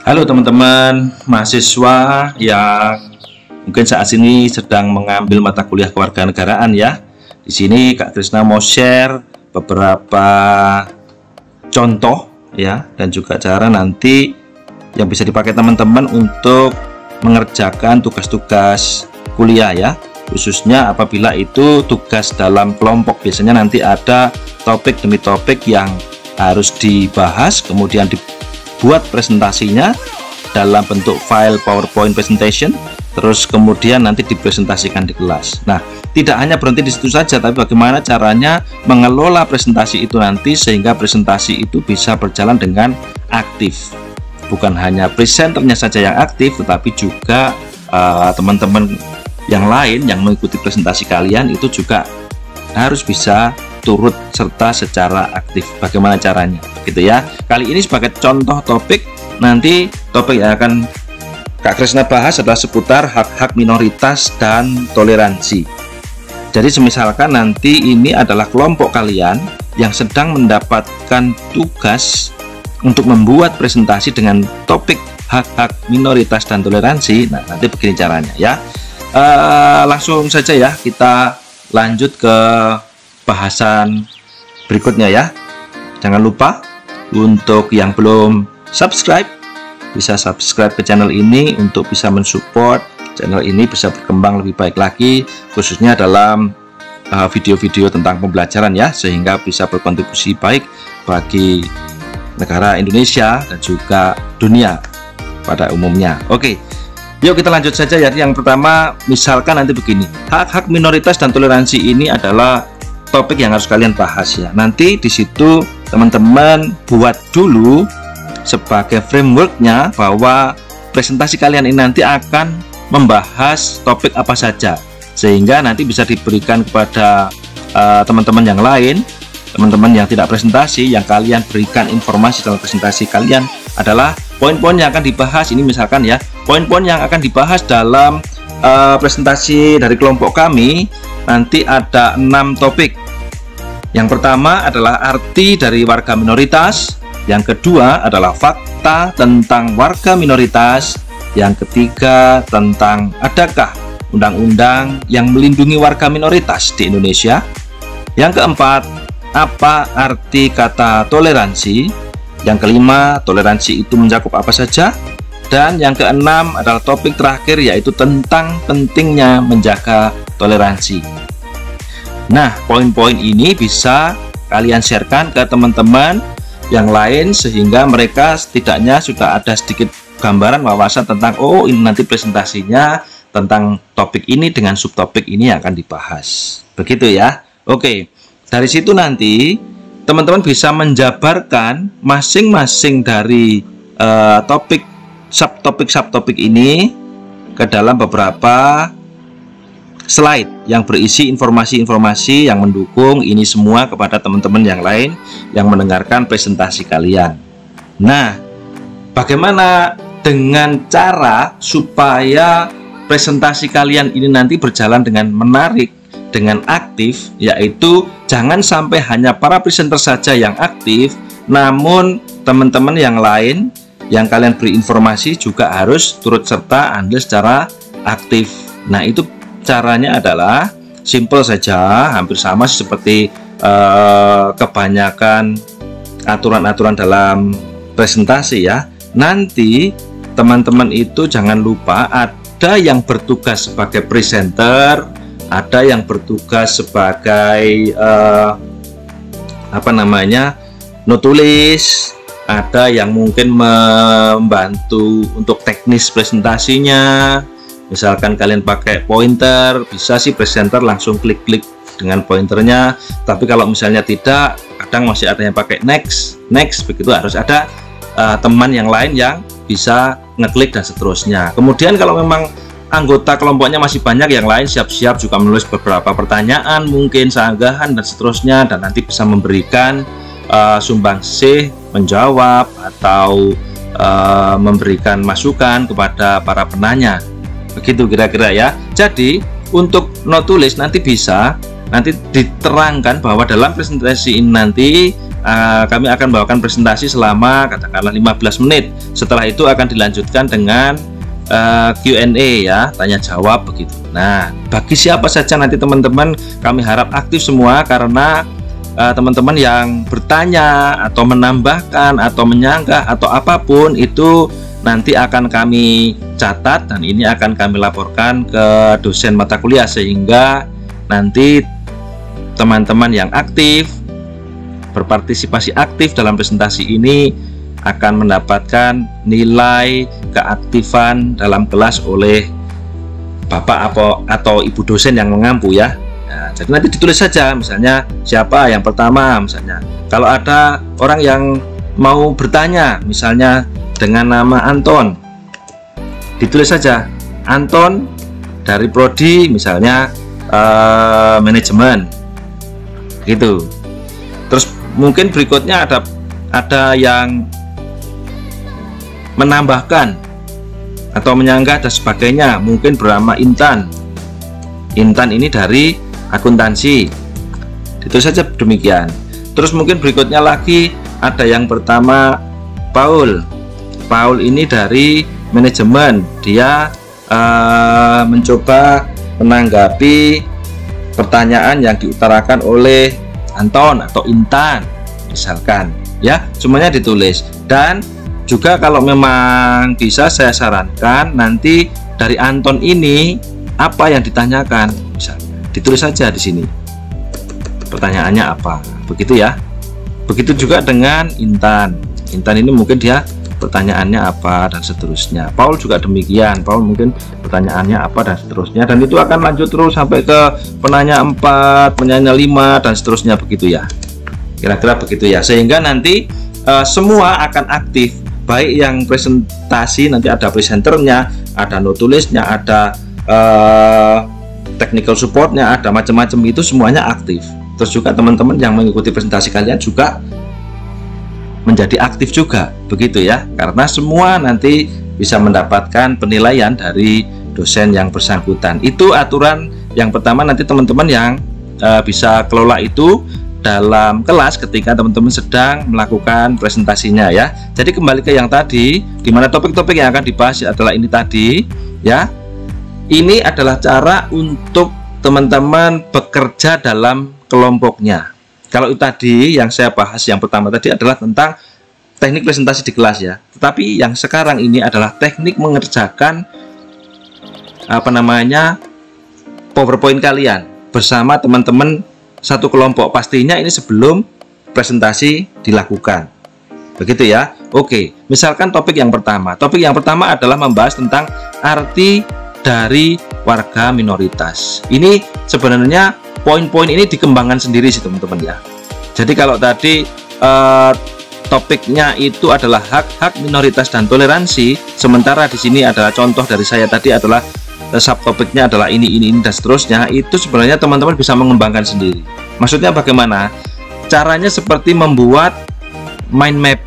Halo teman-teman mahasiswa yang mungkin saat ini sedang mengambil mata kuliah kewarganegaraan ya. Di sini Kak Krisna mau share beberapa contoh ya, dan juga cara nanti yang bisa dipakai teman-teman untuk mengerjakan tugas-tugas kuliah ya, khususnya apabila itu tugas dalam kelompok. Biasanya nanti ada topik demi topik yang harus dibahas, kemudian dibuat presentasinya dalam bentuk file PowerPoint presentation, terus kemudian nanti dipresentasikan di kelas. Nah, tidak hanya berhenti di situ saja, tapi bagaimana caranya mengelola presentasi itu nanti sehingga presentasi itu bisa berjalan dengan aktif. Bukan hanya presenternya saja yang aktif, tetapi juga teman-teman yang lain yang mengikuti presentasi kalian itu juga harus bisa turut serta secara aktif. Bagaimana caranya gitu ya. Kali ini sebagai contoh topik, nanti topik yang akan Kak Krisna bahas adalah seputar hak-hak minoritas dan toleransi. Jadi semisalkan nanti ini adalah kelompok kalian yang sedang mendapatkan tugas untuk membuat presentasi dengan topik hak-hak minoritas dan toleransi. Nah, nanti begini caranya ya. Langsung saja ya, kita lanjut ke bahasan berikutnya ya. Jangan lupa untuk yang belum subscribe, bisa subscribe ke channel ini untuk bisa mensupport channel ini bisa berkembang lebih baik lagi, khususnya dalam video-video tentang pembelajaran ya, sehingga bisa berkontribusi baik bagi negara Indonesia dan juga dunia pada umumnya. Oke, yuk kita lanjut saja ya. Yang pertama, misalkan nanti begini, hak-hak minoritas dan toleransi ini adalah topik yang harus kalian bahas ya. Nanti di situ teman-teman buat dulu sebagai frameworknya bahwa presentasi kalian ini nanti akan membahas topik apa saja, sehingga nanti bisa diberikan kepada teman-teman yang lain, teman-teman yang tidak presentasi, yang kalian berikan informasi dalam presentasi kalian adalah poin-poin yang akan dibahas. Ini misalkan ya, poin-poin yang akan dibahas dalam presentasi dari kelompok kami nanti ada 6 topik. Yang pertama adalah arti dari warga minoritas, yang kedua adalah fakta tentang warga minoritas, yang ketiga tentang adakah undang-undang yang melindungi warga minoritas di Indonesia, yang keempat apa arti kata toleransi, yang kelima toleransi itu mencakup apa saja, dan yang keenam adalah topik terakhir yaitu tentang pentingnya menjaga toleransi. Nah, poin-poin ini bisa kalian sharekan ke teman-teman yang lain sehingga mereka setidaknya sudah ada sedikit gambaran wawasan tentang oh ini nanti presentasinya tentang topik ini dengan subtopik ini yang akan dibahas. Begitu ya. Oke. Dari situ nanti teman-teman bisa menjabarkan masing-masing dari subtopik ini ke dalam beberapa slide yang berisi informasi-informasi yang mendukung ini semua kepada teman-teman yang lain yang mendengarkan presentasi kalian. Nah, bagaimana dengan cara supaya presentasi kalian ini nanti berjalan dengan menarik, dengan aktif, yaitu jangan sampai hanya para presenter saja yang aktif, namun teman-teman yang lain yang kalian beri informasi juga harus turut serta andil secara aktif. Nah, itu caranya adalah simple saja, hampir sama seperti kebanyakan aturan-aturan dalam presentasi ya. Nanti teman-teman itu jangan lupa ada yang bertugas sebagai presenter, ada yang bertugas sebagai notulis, ada yang mungkin membantu untuk teknis presentasinya. Misalkan kalian pakai pointer, bisa sih presenter langsung klik-klik dengan pointernya. Tapi kalau misalnya tidak, kadang masih ada yang pakai next, begitu harus ada teman yang lain yang bisa ngeklik dan seterusnya. Kemudian kalau memang anggota kelompoknya masih banyak, yang lain siap-siap juga menulis beberapa pertanyaan, mungkin sanggahan dan seterusnya, dan nanti bisa memberikan sumbangsih, menjawab atau memberikan masukan kepada para penanya. Begitu kira-kira ya. Jadi untuk notulis nanti bisa diterangkan bahwa dalam presentasi ini nanti kami akan bawakan presentasi selama katakanlah 15 menit. Setelah itu akan dilanjutkan dengan Q&A ya, tanya jawab begitu. Nah, bagi siapa saja nanti teman-teman, kami harap aktif semua, karena teman-teman yang bertanya atau menambahkan atau menyanggah atau apapun itu nanti akan kami catat dan ini akan kami laporkan ke dosen mata kuliah, sehingga nanti teman-teman yang aktif, berpartisipasi aktif dalam presentasi ini akan mendapatkan nilai keaktifan dalam kelas oleh Bapak atau Ibu dosen yang mengampu ya. Nah, jadi nanti ditulis saja, misalnya siapa yang pertama, misalnya kalau ada orang yang mau bertanya misalnya dengan nama Anton, ditulis saja Anton dari prodi misalnya manajemen gitu. Terus mungkin berikutnya ada yang menambahkan atau menyanggah dan sebagainya, mungkin bernama Intan. Intan ini dari akuntansi, itu saja demikian. Terus mungkin berikutnya lagi ada yang pertama Paul ini dari manajemen, dia mencoba menanggapi pertanyaan yang diutarakan oleh Anton atau Intan misalkan ya, semuanya ditulis. Dan juga kalau memang bisa saya sarankan nanti dari Anton ini apa yang ditanyakan, misalnya ditulis saja di sini pertanyaannya apa, begitu ya. Begitu juga dengan Intan ini mungkin dia pertanyaannya apa dan seterusnya. Paul juga demikian, Paul mungkin pertanyaannya apa dan seterusnya, dan itu akan lanjut terus sampai ke penanya 4, penanya 5 dan seterusnya begitu ya. Kira-kira begitu ya, sehingga nanti semua akan aktif, baik yang presentasi nanti ada presenternya, ada notulisnya, ada technical supportnya, ada macam-macam, itu semuanya aktif. Terus juga teman-teman yang mengikuti presentasi kalian juga menjadi aktif juga begitu ya, karena semua nanti bisa mendapatkan penilaian dari dosen yang bersangkutan. Itu aturan yang pertama, nanti teman-teman yang bisa kelola itu dalam kelas ketika teman-teman sedang melakukan presentasinya ya. Jadi kembali ke yang tadi, dimana topik-topik yang akan dibahas adalah ini tadi ya. Ini adalah cara untuk teman-teman bekerja dalam kelompoknya. Kalau itu tadi yang saya bahas yang pertama tadi adalah tentang teknik presentasi di kelas ya. Tetapi yang sekarang ini adalah teknik mengerjakan PowerPoint kalian bersama teman-teman satu kelompok. Pastinya ini sebelum presentasi dilakukan. Begitu ya. Oke, misalkan topik yang pertama. Topik yang pertama adalah membahas tentang arti dari warga minoritas. Ini sebenarnya poin-poin ini dikembangkan sendiri sih teman-teman ya. Jadi kalau tadi topiknya itu adalah hak-hak minoritas dan toleransi, sementara di sini adalah contoh dari saya tadi adalah subtopiknya adalah ini dan seterusnya. Itu sebenarnya teman-teman bisa mengembangkan sendiri. Maksudnya bagaimana? Caranya seperti membuat mind map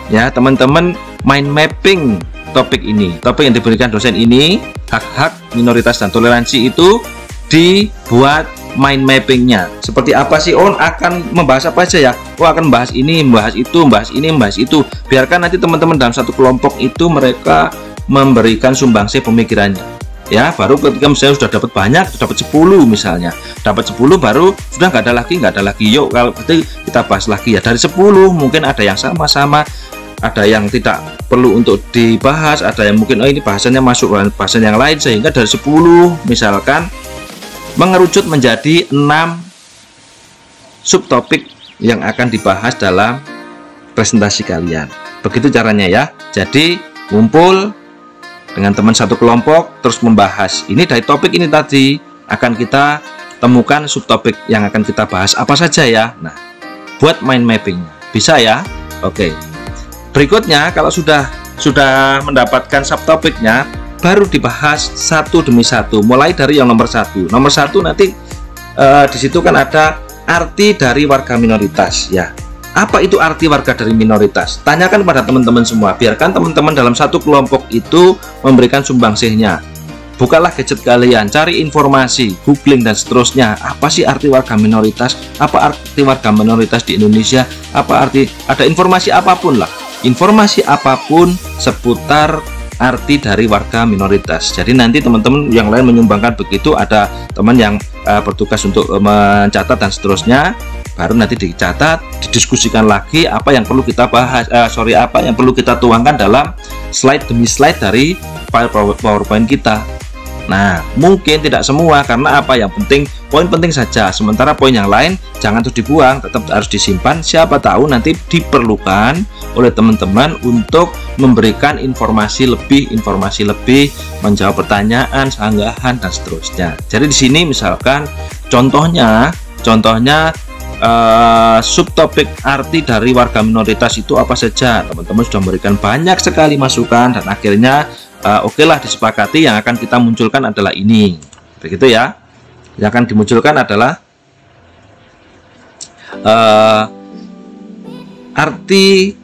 ya, teman-teman mind mapping topik ini. Topik yang diberikan dosen ini, hak-hak minoritas dan toleransi, itu dibuat mind mappingnya seperti apa sih. Oh, akan membahas apa aja ya? Oh, akan membahas ini, membahas itu, membahas ini, membahas itu. Biarkan nanti teman-teman dalam satu kelompok itu mereka memberikan sumbangsih pemikirannya ya. Baru ketika misalnya sudah dapat banyak, sudah dapat 10 misalnya, dapat 10 baru sudah nggak ada lagi. Yuk kalau berarti kita bahas lagi ya. Dari 10 mungkin ada yang sama-sama, ada yang tidak perlu untuk dibahas, ada yang mungkin ini bahasannya masuk bahasan yang lain, sehingga dari 10 misalkan mengerucut menjadi 6 subtopik yang akan dibahas dalam presentasi kalian. Begitu caranya ya. Jadi ngumpul dengan teman satu kelompok terus membahas. Ini dari topik ini tadi akan kita temukan subtopik yang akan kita bahas apa saja ya. Nah, buat mind mapping bisa ya. Oke. Berikutnya kalau sudah mendapatkan subtopiknya, baru dibahas satu demi satu, mulai dari yang nomor satu. Nomor satu nanti di situ kan ada arti dari warga minoritas ya. Apa itu arti warga dari minoritas? Tanyakan pada teman-teman semua. Biarkan teman-teman dalam satu kelompok itu memberikan sumbangsihnya. bukalah gadget kalian, cari informasi, googling dan seterusnya. Apa sih arti warga minoritas? Apa arti warga minoritas di Indonesia? Apa arti, ada informasi apapun lah, informasi apapun seputar arti dari warga minoritas. Jadi nanti teman-teman yang lain menyumbangkan begitu, ada teman yang bertugas untuk mencatat dan seterusnya, baru nanti dicatat, didiskusikan lagi apa yang perlu kita bahas, apa yang perlu kita tuangkan dalam slide demi slide dari file PowerPoint kita. Nah, mungkin tidak semua, karena apa, yang penting poin penting saja, sementara poin yang lain jangan terus dibuang, tetap harus disimpan. Siapa tahu nanti diperlukan oleh teman-teman untuk memberikan informasi lebih, menjawab pertanyaan, sanggahan dan seterusnya. Jadi di sini misalkan contohnya subtopik arti dari warga minoritas itu apa saja. Teman-teman sudah memberikan banyak sekali masukan dan akhirnya oke lah, disepakati yang akan kita munculkan adalah ini, begitu ya. Yang akan dimunculkan adalah arti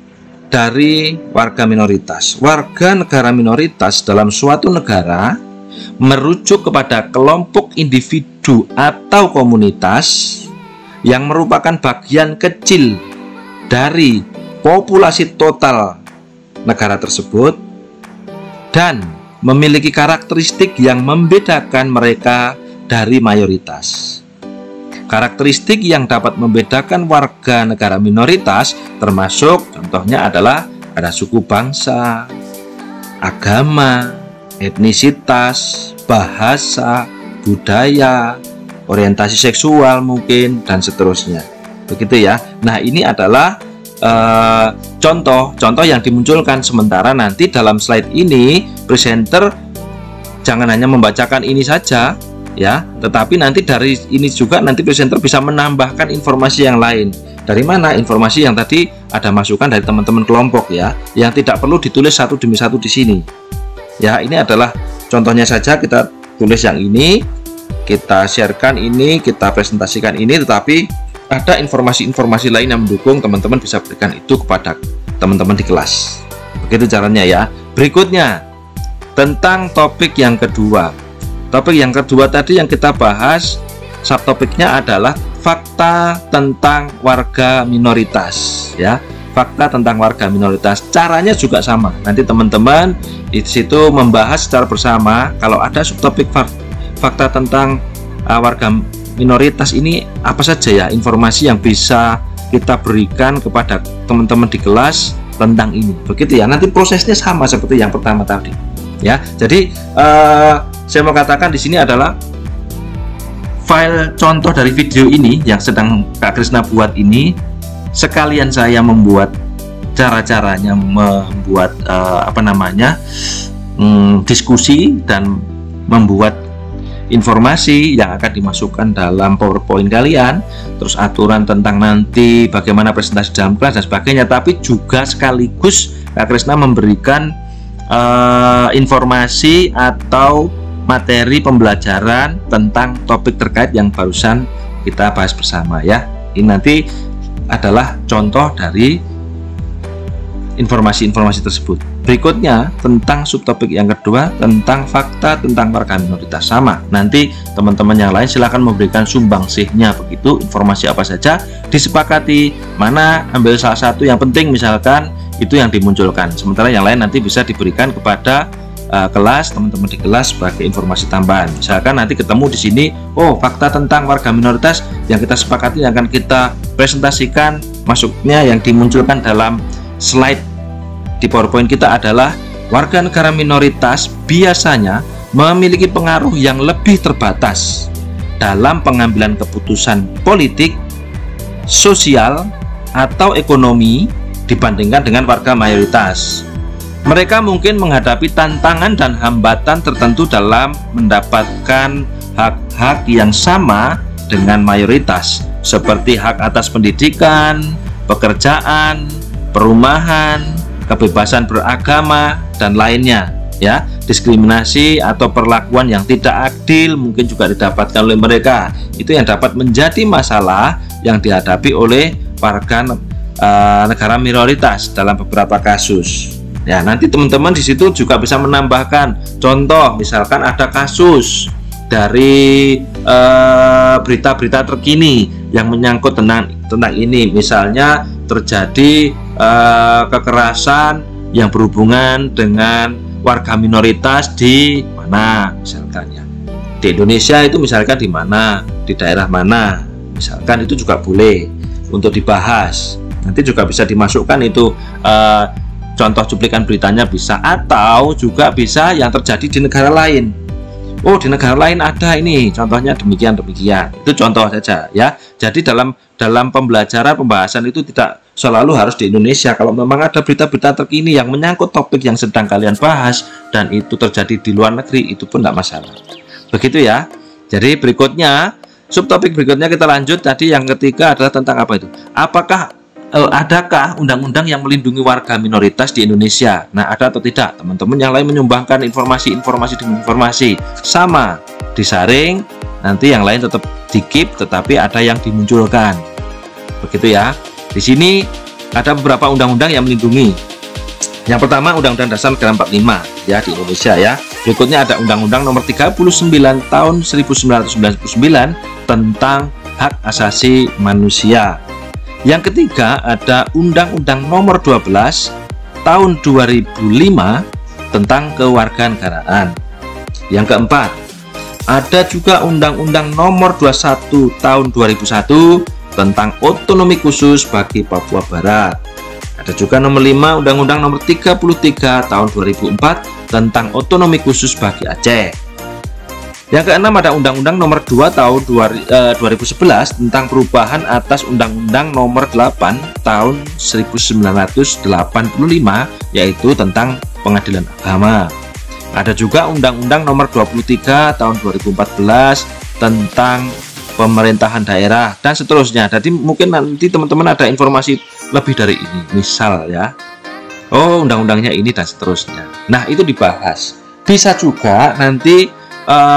dari warga minoritas. Warga negara minoritas dalam suatu negara merujuk kepada kelompok individu atau komunitas yang merupakan bagian kecil dari populasi total negara tersebut dan memiliki karakteristik yang membedakan mereka dari mayoritas. Karakteristik yang dapat membedakan warga negara minoritas termasuk contohnya adalah ada suku bangsa, agama, etnisitas, bahasa, budaya, orientasi seksual mungkin dan seterusnya. Begitu ya. Nah, ini adalah contoh yang dimunculkan, sementara nanti dalam slide ini presenter jangan hanya membacakan ini saja ya, tetapi nanti dari ini juga nanti presenter bisa menambahkan informasi yang lain. Dari mana? Informasi yang tadi ada masukan dari teman-teman kelompok ya, yang tidak perlu ditulis satu demi satu di sini. Ya, ini adalah contohnya saja, kita tulis yang ini, kita sharekan ini, kita presentasikan ini, tetapi ada informasi-informasi lain yang mendukung, teman-teman bisa berikan itu kepada teman-teman di kelas. Begitu caranya ya. Berikutnya tentang topik yang kedua. Topik yang kedua tadi yang kita bahas, subtopiknya adalah fakta tentang warga minoritas ya. Fakta tentang warga minoritas. Caranya juga sama. Nanti teman-teman di situ membahas secara bersama. Kalau ada subtopik fakta tentang warga minoritas ini apa saja ya informasi yang bisa kita berikan kepada teman-teman di kelas tentang ini, begitu ya. Nanti prosesnya sama seperti yang pertama tadi ya. Jadi saya mau katakan di sini adalah file contoh dari video ini yang sedang Kak Krisna buat ini, sekalian saya membuat cara-caranya membuat diskusi dan membuat informasi yang akan dimasukkan dalam PowerPoint kalian, terus aturan tentang nanti bagaimana presentasi dalam kelas dan sebagainya. Tapi juga sekaligus Kak Krisna memberikan informasi atau materi pembelajaran tentang topik terkait yang barusan kita bahas bersama ya. Ini nanti adalah contoh dari informasi-informasi tersebut. Berikutnya tentang subtopik yang kedua tentang fakta tentang warga minoritas, sama. Nanti teman-teman yang lain silahkan memberikan sumbangsihnya, begitu informasi apa saja disepakati, mana ambil salah satu yang penting misalkan itu yang dimunculkan, sementara yang lain nanti bisa diberikan kepada kelas, teman-teman di kelas sebagai informasi tambahan. Misalkan nanti ketemu di sini, oh fakta tentang warga minoritas yang kita sepakati yang akan kita presentasikan, masuknya yang dimunculkan dalam slide di PowerPoint kita adalah warga negara minoritas biasanya memiliki pengaruh yang lebih terbatas dalam pengambilan keputusan politik, sosial, atau ekonomi dibandingkan dengan warga mayoritas. Mereka mungkin menghadapi tantangan dan hambatan tertentu dalam mendapatkan hak-hak yang sama dengan mayoritas, seperti hak atas pendidikan, pekerjaan, perumahan, kebebasan beragama dan lainnya ya. Diskriminasi atau perlakuan yang tidak adil mungkin juga didapatkan oleh mereka. Itu yang dapat menjadi masalah yang dihadapi oleh warga negara minoritas dalam beberapa kasus. Ya, nanti teman-teman di situ juga bisa menambahkan contoh, misalkan ada kasus dari berita-berita terkini yang menyangkut tentang ini, misalnya terjadi kekerasan yang berhubungan dengan warga minoritas di mana, misalkan ya di Indonesia itu, misalkan di mana, di daerah mana, misalkan itu juga boleh untuk dibahas. Nanti juga bisa dimasukkan itu contoh cuplikan beritanya bisa, atau juga bisa yang terjadi di negara lain. Oh, di negara lain ada ini, contohnya demikian. Itu contoh saja ya. Jadi dalam pembahasan itu tidak selalu harus di Indonesia. Kalau memang ada berita-berita terkini yang menyangkut topik yang sedang kalian bahas dan itu terjadi di luar negeri, itu pun tidak masalah. Begitu ya. Jadi berikutnya, subtopik berikutnya kita lanjut. Tadi yang ketiga adalah tentang apa itu? Adakah undang-undang yang melindungi warga minoritas di Indonesia? Nah, ada atau tidak? Teman-teman yang lain menyumbangkan informasi demi informasi, sama disaring, nanti yang lain tetap di-keep, tetapi ada yang dimunculkan. Begitu ya. Di sini ada beberapa undang-undang yang melindungi. Yang pertama, Undang-Undang Dasar Negara 45 ya di Indonesia ya. Berikutnya ada Undang-Undang Nomor 39 Tahun 1999 tentang hak asasi manusia. Yang ketiga ada Undang-Undang Nomor 12 Tahun 2005 tentang kewarganegaraan. Yang keempat ada juga Undang-Undang Nomor 21 Tahun 2001 tentang otonomi khusus bagi Papua Barat. Ada juga nomor 5 Undang-Undang Nomor 33 Tahun 2004 tentang otonomi khusus bagi Aceh. Yang keenam ada Undang-Undang Nomor 2 Tahun 2011 tentang perubahan atas Undang-Undang Nomor 8 Tahun 1985 yaitu tentang pengadilan agama. Ada juga Undang-Undang Nomor 23 Tahun 2014 tentang pemerintahan daerah dan seterusnya. Jadi mungkin nanti teman-teman ada informasi lebih dari ini, misal ya, oh undang-undangnya ini dan seterusnya. Nah, itu dibahas. Bisa juga nanti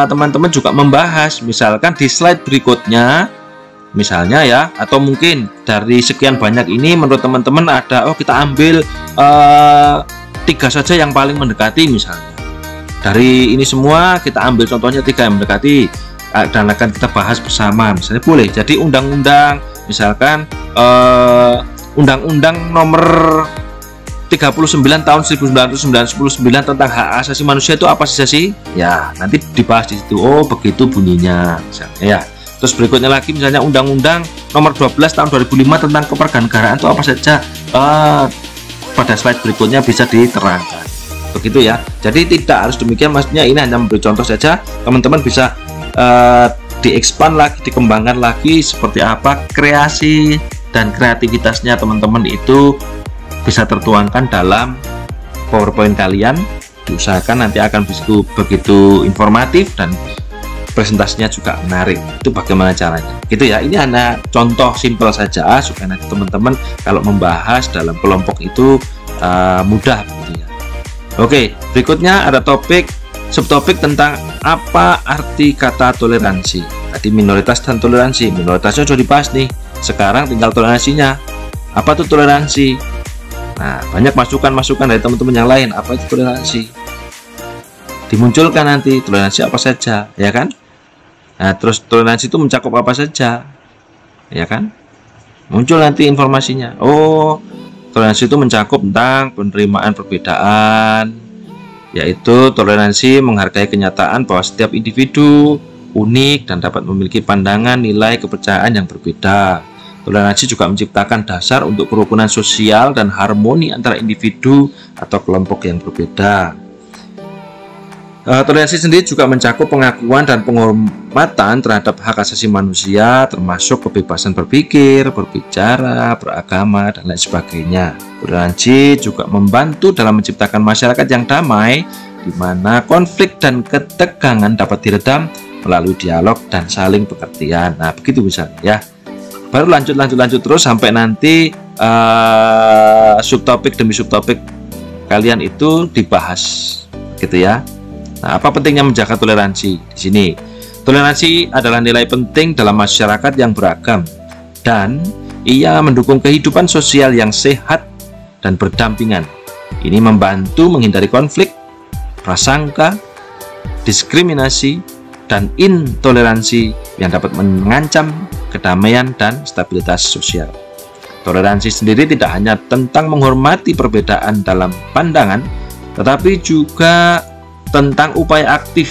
teman-teman juga membahas, misalkan di slide berikutnya misalnya ya, atau mungkin dari sekian banyak ini menurut teman-teman ada, oh kita ambil 3 saja yang paling mendekati, misalnya dari ini semua kita ambil contohnya 3 yang mendekati dan akan kita bahas bersama, misalnya boleh. Jadi undang-undang misalkan Undang-Undang Nomor 39 Tahun 1999 tentang hak asasi manusia itu apa saja sih? Ya, nanti dibahas di situ. Oh, begitu bunyinya, misalnya ya. Terus berikutnya lagi misalnya Undang-Undang Nomor 12 Tahun 2005 tentang kewarganegaraan itu apa saja? Pada slide berikutnya bisa diterangkan. Begitu ya. Jadi tidak harus demikian, maksudnya ini hanya memberi contoh saja. Teman-teman bisa diekspand lagi, dikembangkan lagi seperti apa kreasi dan kreativitasnya teman-teman itu bisa tertuangkan dalam PowerPoint kalian. Diusahakan nanti akan begitu informatif dan presentasinya juga menarik. Itu bagaimana caranya gitu ya. Ini hanya contoh simpel saja supaya nanti teman-teman kalau membahas dalam kelompok itu mudah gitu ya. Oke, berikutnya ada subtopik tentang apa arti kata toleransi. Tadi minoritas dan toleransi, minoritasnya sudah dibahas nih, sekarang tinggal toleransinya. Apa itu toleransi? Nah, banyak masukan-masukan dari teman-teman yang lain. Apa itu toleransi? Dimunculkan nanti toleransi apa saja, ya kan? Nah, terus toleransi itu mencakup apa saja, ya kan? Muncul nanti informasinya. Oh, toleransi itu mencakup tentang penerimaan perbedaan, yaitu toleransi menghargai kenyataan bahwa setiap individu unik dan dapat memiliki pandangan, nilai, kepercayaan yang berbeda. Toleransi juga menciptakan dasar untuk kerukunan sosial dan harmoni antara individu atau kelompok yang berbeda. Toleransi sendiri juga mencakup pengakuan dan penghormatan terhadap hak asasi manusia, termasuk kebebasan berpikir, berbicara, beragama, dan lain sebagainya. Toleransi juga membantu dalam menciptakan masyarakat yang damai, di mana konflik dan ketegangan dapat diredam melalui dialog dan saling pengertian. Nah, begitu misalnya ya. Baru lanjut terus sampai nanti subtopik demi subtopik kalian itu dibahas, gitu ya. Nah, apa pentingnya menjaga toleransi di sini? Toleransi adalah nilai penting dalam masyarakat yang beragam dan ia mendukung kehidupan sosial yang sehat dan berdampingan. Ini membantu menghindari konflik, prasangka, diskriminasi, dan intoleransi yang dapat mengancam kedamaian dan stabilitas sosial. Toleransi sendiri tidak hanya tentang menghormati perbedaan dalam pandangan, tetapi juga tentang upaya aktif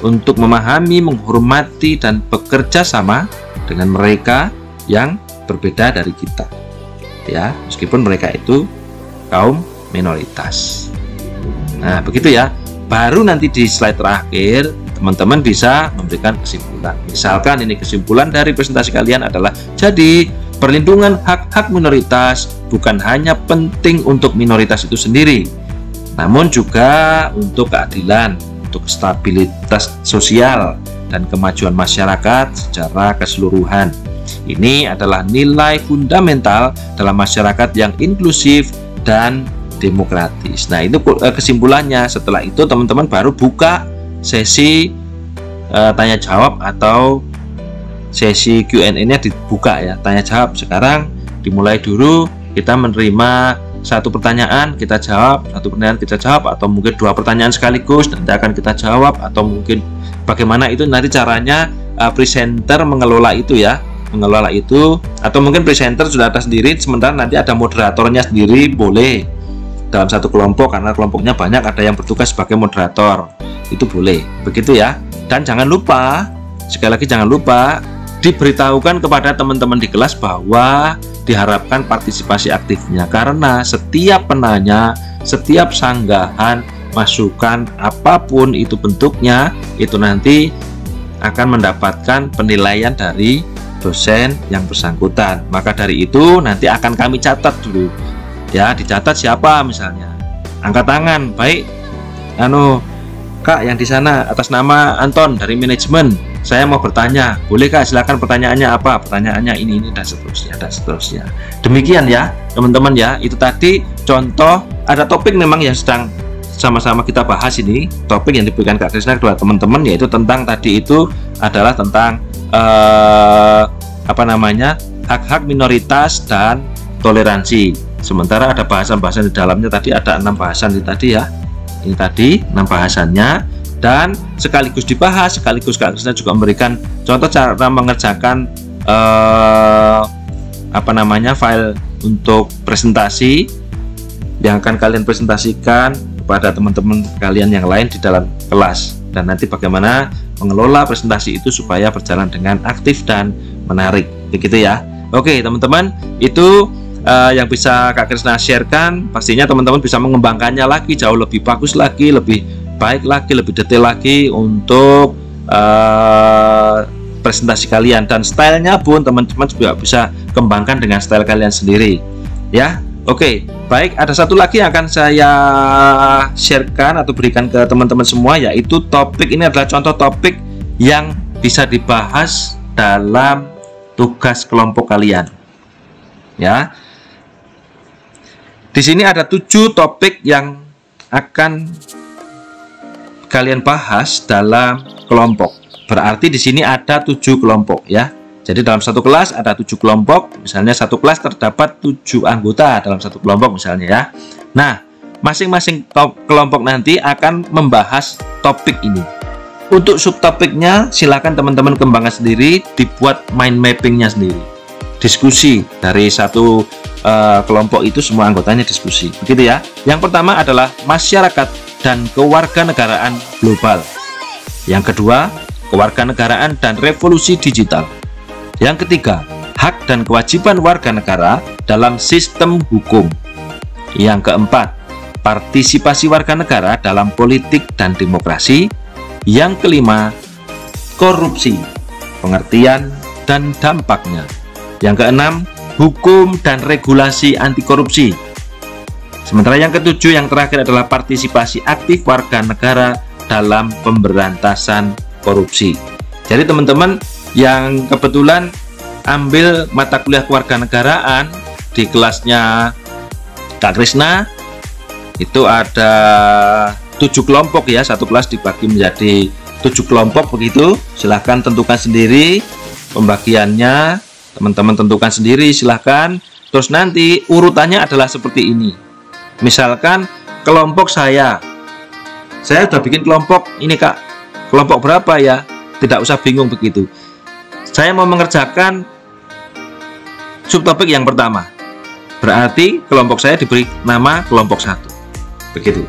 untuk memahami, menghormati, dan bekerja sama dengan mereka yang berbeda dari kita. Ya, meskipun mereka itu kaum minoritas. Nah, begitu ya. Baru nanti di slide terakhir teman-teman bisa memberikan kesimpulan. Misalkan ini kesimpulan dari presentasi kalian adalah, jadi perlindungan hak-hak minoritas bukan hanya penting untuk minoritas itu sendiri, namun juga untuk keadilan, untuk stabilitas sosial, dan kemajuan masyarakat secara keseluruhan. Ini adalah nilai fundamental dalam masyarakat yang inklusif dan demokratis. Nah, itu kesimpulannya. Setelah itu teman-teman baru buka sesi tanya jawab atau sesi Q&A-nya dibuka ya, tanya jawab. Sekarang dimulai dulu, kita menerima satu pertanyaan kita jawab, satu pertanyaan kita jawab, atau mungkin 2 pertanyaan sekaligus nanti akan kita jawab, atau mungkin bagaimana itu nanti caranya presenter mengelola itu ya, atau mungkin presenter sudah ada sendiri, sementara nanti ada moderatornya sendiri, boleh dalam satu kelompok, karena kelompoknya banyak, ada yang bertugas sebagai moderator, itu boleh, begitu ya. Dan jangan lupa, sekali lagi jangan lupa diberitahukan kepada teman-teman di kelas bahwa diharapkan partisipasi aktifnya, karena setiap penanya, setiap sanggahan, masukan apapun itu bentuknya, itu nanti akan mendapatkan penilaian dari dosen yang bersangkutan. Maka dari itu nanti akan kami catat dulu ya, dicatat siapa, misalnya angkat tangan, baik Kak yang di sana atas nama Anton dari manajemen, saya mau bertanya, boleh Kak, silakan pertanyaannya apa, pertanyaannya ini dan seterusnya. Demikian ya teman-teman ya, itu tadi contoh, ada topik memang yang sedang sama-sama kita bahas, ini topik yang diberikan Kak Krisna kepada teman-teman, yaitu tentang tadi itu adalah tentang hak-hak minoritas dan toleransi. Sementara ada bahasan-bahasan di dalamnya, tadi ada 6 bahasan tadi ya, ini tadi 6 bahasannya, dan sekaligus dibahas, sekaligus Kak Krisna juga memberikan contoh cara mengerjakan file untuk presentasi yang akan kalian presentasikan kepada teman-teman kalian yang lain di dalam kelas, dan nanti bagaimana mengelola presentasi itu supaya berjalan dengan aktif dan menarik, begitu ya. Oke teman-teman, itu yang bisa Kak Krisna sharekan. Pastinya teman-teman bisa mengembangkannya lagi jauh lebih bagus lagi, lebih baik lagi, lebih detail lagi untuk presentasi kalian, dan stylenya pun teman-teman juga bisa kembangkan dengan style kalian sendiri ya. Oke, baik, ada satu lagi yang akan saya sharekan atau berikan ke teman-teman semua, yaitu topik ini adalah contoh topik yang bisa dibahas dalam tugas kelompok kalian ya. Di sini ada 7 topik yang akan kalian bahas dalam kelompok. Berarti di sini ada 7 kelompok ya. Jadi dalam satu kelas ada 7 kelompok. Misalnya satu kelas terdapat 7 anggota dalam satu kelompok misalnya ya. Nah, masing-masing kelompok nanti akan membahas topik ini. Untuk subtopiknya silakan teman-teman kembangkan sendiri, dibuat mind mappingnya sendiri. Diskusi dari satu kelompok itu, semua anggotanya diskusi, begitu ya. Yang pertama adalah masyarakat dan kewarganegaraan global. Yang kedua, kewarganegaraan dan revolusi digital. Yang ketiga, hak dan kewajiban warga negara dalam sistem hukum. Yang keempat, partisipasi warga negara dalam politik dan demokrasi. Yang kelima, korupsi, pengertian dan dampaknya. Yang keenam, hukum dan regulasi anti korupsi. Sementara yang ketujuh, yang terakhir adalah partisipasi aktif warga negara dalam pemberantasan korupsi. Jadi teman-teman yang kebetulan ambil mata kuliah kewarganegaraan di kelasnya Kak Krisna, itu ada 7 kelompok ya, satu kelas dibagi menjadi 7 kelompok begitu. Silahkan tentukan sendiri pembagiannya, teman-teman tentukan sendiri silahkan. Terus nanti urutannya adalah seperti ini. Misalkan kelompok saya sudah bikin kelompok ini Kak, kelompok berapa ya? Tidak usah bingung begitu. Saya mau mengerjakan subtopik yang pertama, berarti kelompok saya diberi nama kelompok 1. Begitu.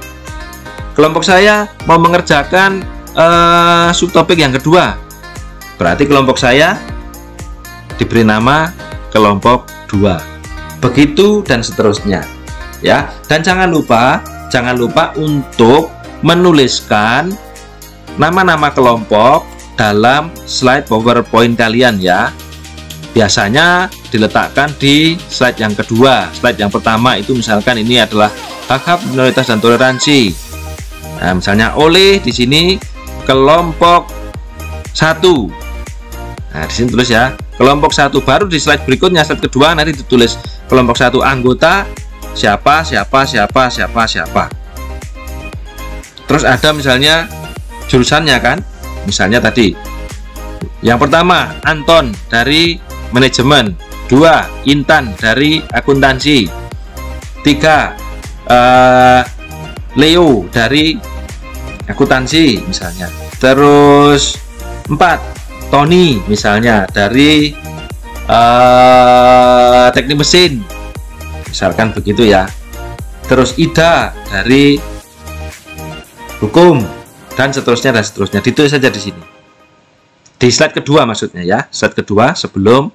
Kelompok saya mau mengerjakan subtopik yang kedua, berarti kelompok saya diberi nama kelompok 2. Begitu dan seterusnya ya. Dan jangan lupa untuk menuliskan nama-nama kelompok dalam slide PowerPoint kalian ya. Biasanya diletakkan di slide yang kedua. Slide yang pertama itu misalkan ini adalah hak-hak minoritas dan toleransi. Nah, misalnya oleh di sini kelompok 1. Nah, di sini tulis ya, kelompok 1. Baru di slide berikutnya, slide kedua nanti ditulis kelompok 1 anggota siapa. Terus ada misalnya jurusannya kan. Misalnya tadi yang pertama Anton dari manajemen, 2 Intan dari akuntansi, 3 Leo dari akuntansi misalnya, terus 4 Tony misalnya dari teknik mesin misalkan begitu ya, terus Ida dari hukum, dan seterusnya ditulis saja di sini di slide kedua maksudnya ya, slide kedua sebelum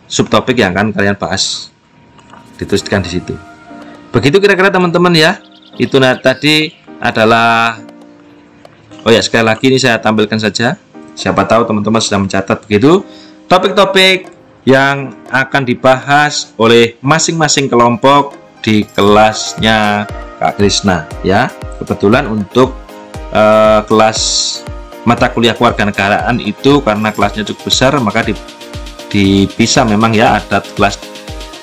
subtopik yang akan kalian bahas, dituliskan di situ. Begitu kira-kira teman-teman ya. Itu tadi adalah, oh ya sekali lagi ini saya tampilkan saja, siapa tahu teman-teman sudah mencatat. Begitu topik-topik yang akan dibahas oleh masing-masing kelompok di kelasnya Kak Krisna ya. Kebetulan untuk kelas mata kuliah kewarganegaraan itu karena kelasnya cukup besar, maka dipisah memang ya. Ada kelas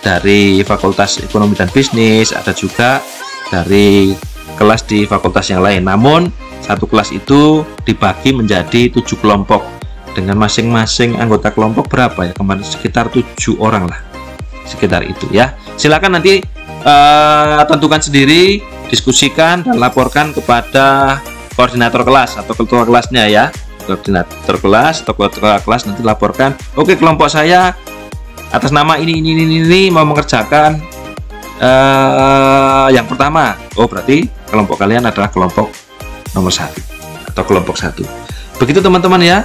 dari Fakultas Ekonomi dan Bisnis, ada juga dari kelas di fakultas yang lain. Namun satu kelas itu dibagi menjadi 7 kelompok dengan masing-masing anggota kelompok berapa ya kemarin, sekitar 7 orang lah, sekitar itu ya. Silakan nanti tentukan sendiri, diskusikan dan laporkan kepada koordinator kelas atau ketua kelasnya ya. Koordinator kelas atau ketua kelas nanti laporkan, oke kelompok saya atas nama ini mau mengerjakan yang pertama. Oh berarti kelompok kalian adalah kelompok nomor 1 atau kelompok 1. Begitu teman-teman ya.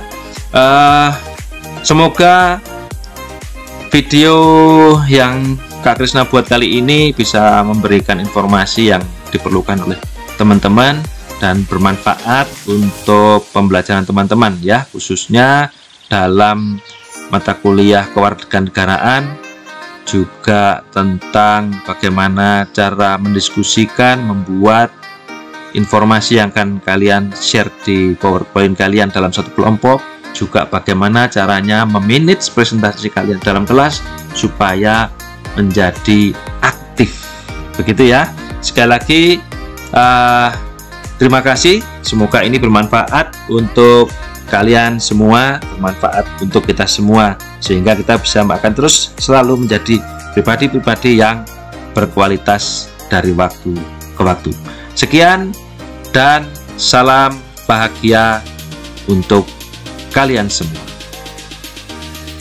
Semoga video yang Kak Krisna buat kali ini bisa memberikan informasi yang diperlukan oleh teman-teman dan bermanfaat untuk pembelajaran teman-teman ya, khususnya dalam mata kuliah kewarganegaraan, juga tentang bagaimana cara mendiskusikan, membuat informasi yang akan kalian share di PowerPoint kalian dalam satu kelompok, juga bagaimana caranya memanage presentasi kalian dalam kelas supaya menjadi aktif. Begitu ya. Sekali lagi terima kasih, semoga ini bermanfaat untuk kalian semua, bermanfaat untuk kita semua, sehingga kita bisa akan terus selalu menjadi pribadi-pribadi yang berkualitas dari waktu ke waktu. Sekian dan salam bahagia untuk kalian semua.